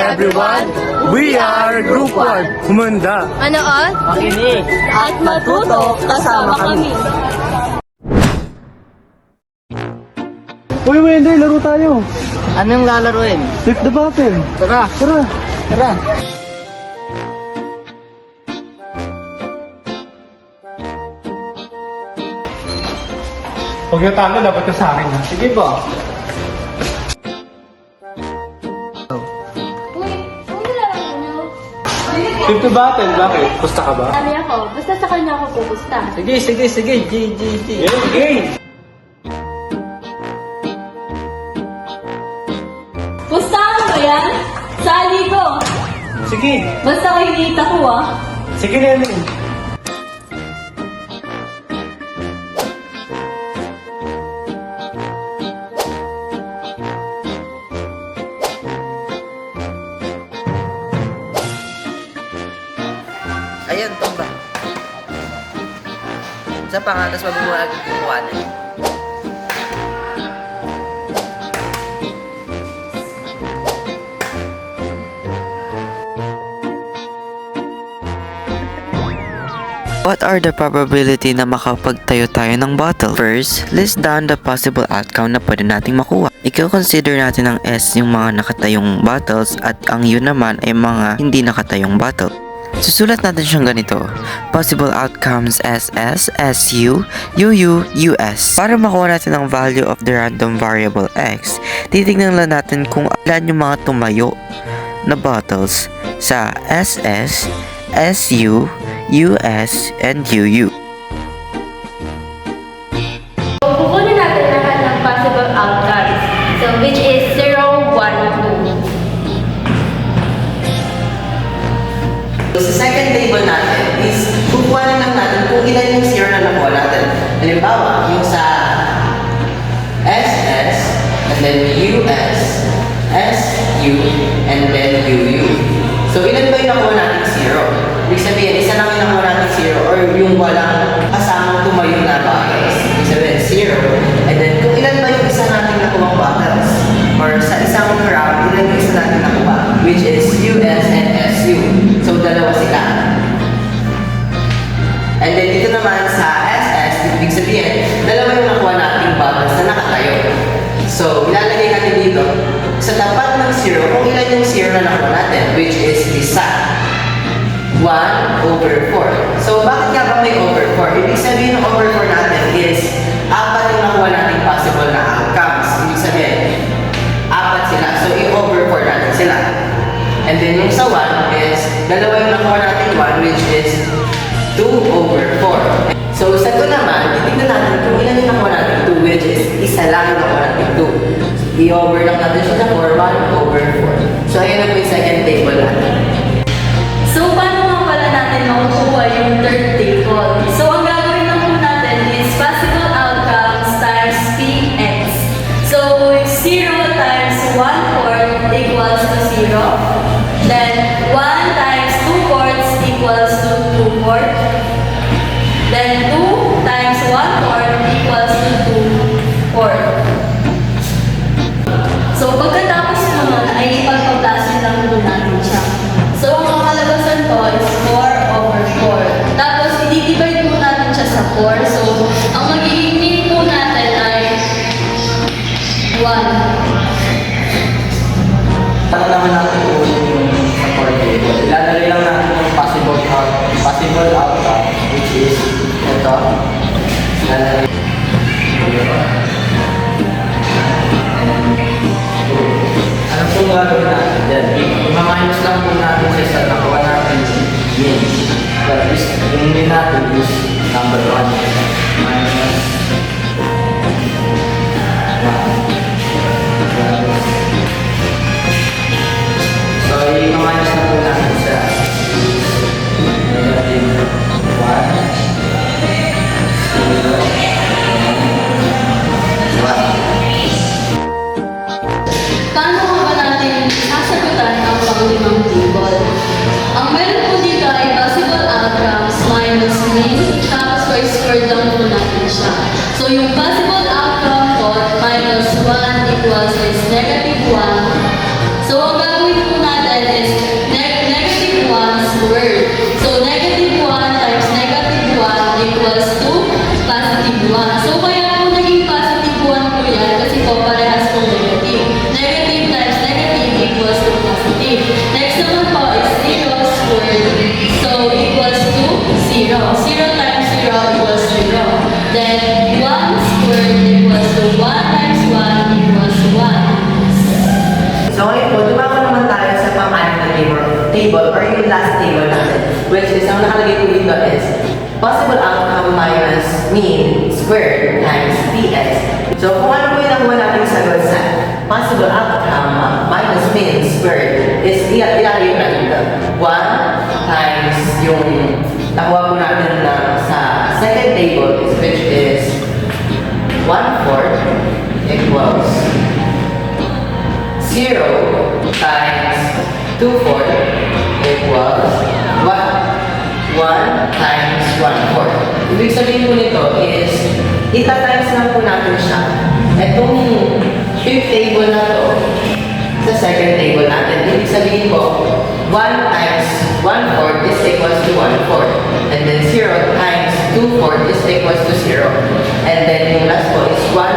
everyone! We are Group 1, Humanda! Manood Makinig at matuto kasama kami. Uy, Wendy, laro tayo! Anong lalaruin? Flip the button! Tara, Tara! tara. Huwag na talo, dapat ka sa akin ha. Sige po. Uy, ano nilalaro niyo? Flip the button, bakit? Pusta ka ba? Sabi ako, basta sa kanya ako pupusta. Sige, sige, sige. G. Game! Pustahan mo yan? Sali ko. Sige! Basta kinita ko Sige, Nene! Ayan, tumba. Sa pangatas, wag mo agad kukuhanan. What are the probability na makapagtayo tayo ng bottle? First, list down the possible outcome na pwede nating makuha. I-consider natin ang S yung mga nakatayong bottles at ang U naman ay mga hindi nakatayong bottle. Susulat natin siyang ganito. Possible outcomes SS, SU, UU, US. Para makuha natin ang value of the random variable X, titignan lang natin kung ilan yung mga tumayo na bottles sa SS, SU, US, and UU. Kukunin natin lahat ng possible outcomes. So, which is 0, 1, 2. So, sa second table natin is kukuha na lang natin kung ilan yung zero na nakuha natin. Halimbawa, yung sa SS, and then US, SU, and then UU. So, ilan ba yung nakuha natin zero? Ibig sabihin, isa lang yung nakuha natin zero or yung walang kasamang tumayo na bottles. Ibig sabihin, zero. And then, kung ilan ba yung isa natin nakuha bottles? Or sa isang round, ilan yung isa natin nakuha? Which is US and SU. So, dalawa sila. And then, dito naman sa SS, ibig sabihin, dalawa yung nakuha nating bottles na nakatayo. So, ilalagay natin dito, sa tapat ng zero, kung ilan yung zero na nakuha natin, which is isa. 1/4. So, bakit nga ba may over 4? Ibig sabihin ng over 4 natin is apat yung nakuha nating possible na outcomes. Ibig sabihin, apat sila. So, i-over 4 natin sila. And then yung sa 1 is, dalawa yung nakuha natin 1, which is 2/4. So, sa 2 naman, titignan natin kung ilan yung nakuha natin 2, which is isa lang yung nakuha natin 2. I-over lang natin siya sa 4, 1/4. So, ayan na po yung second table natin. So, paano nga pala natin makukuha yung third table? So, ang gagawin lang po natin is possible outcomes times Px. So, 0 times 1/4 equals to 0. Then, 1 times 2/4 equals to 2/4. Then, 2 times 1/4 equals to 2/4. So, pagkatapos mo nun, ay ipagpaplasin lang po natin siya. So, ang kalagasan ko is 4/4. Tapos, i-divide po natin siya sa 4. So, ang magiging mean po natin ay 1. Para naman natin yung sa core table, ilalagay lang natin yung possible outcome, which is ito. Ilalagay. Ano po gagawin natin dyan? I-minus lang po natin siya sa nakuha natin mean. But yung mean natin is number 1. Minus 1. So, i-minus na po natin siya. Negative 1. 0. 1. Paano nga ba natin sasagutan ang pang-limang table? Ang meron po dito ay possible outcomes minus mean, tapos squared lang po natin siya. So, yung possible outcome po, minus 1 equals is negative 1. So, ang gagawin po natin table or yung last table natin, which is ang nakalagay po dito is possible outcome minus mean squared times px. So kung ano po yung nakuha natin sagot sa possible outcome minus mean squared is ilalagay po natin dito. 1 times yung nakuha po natin na sa second table which is 1/4 equals 0 times 2/4 equals 1 times 1/4. Ibig sabihin po nito is, ita-times lang po natin siya. Itong fifth table na to, sa second table natin, ibig sabihin po, 1 times 1/4 is equals to 1/4. And then 0 times 2/4 is equals to 0. And then yung last po is 1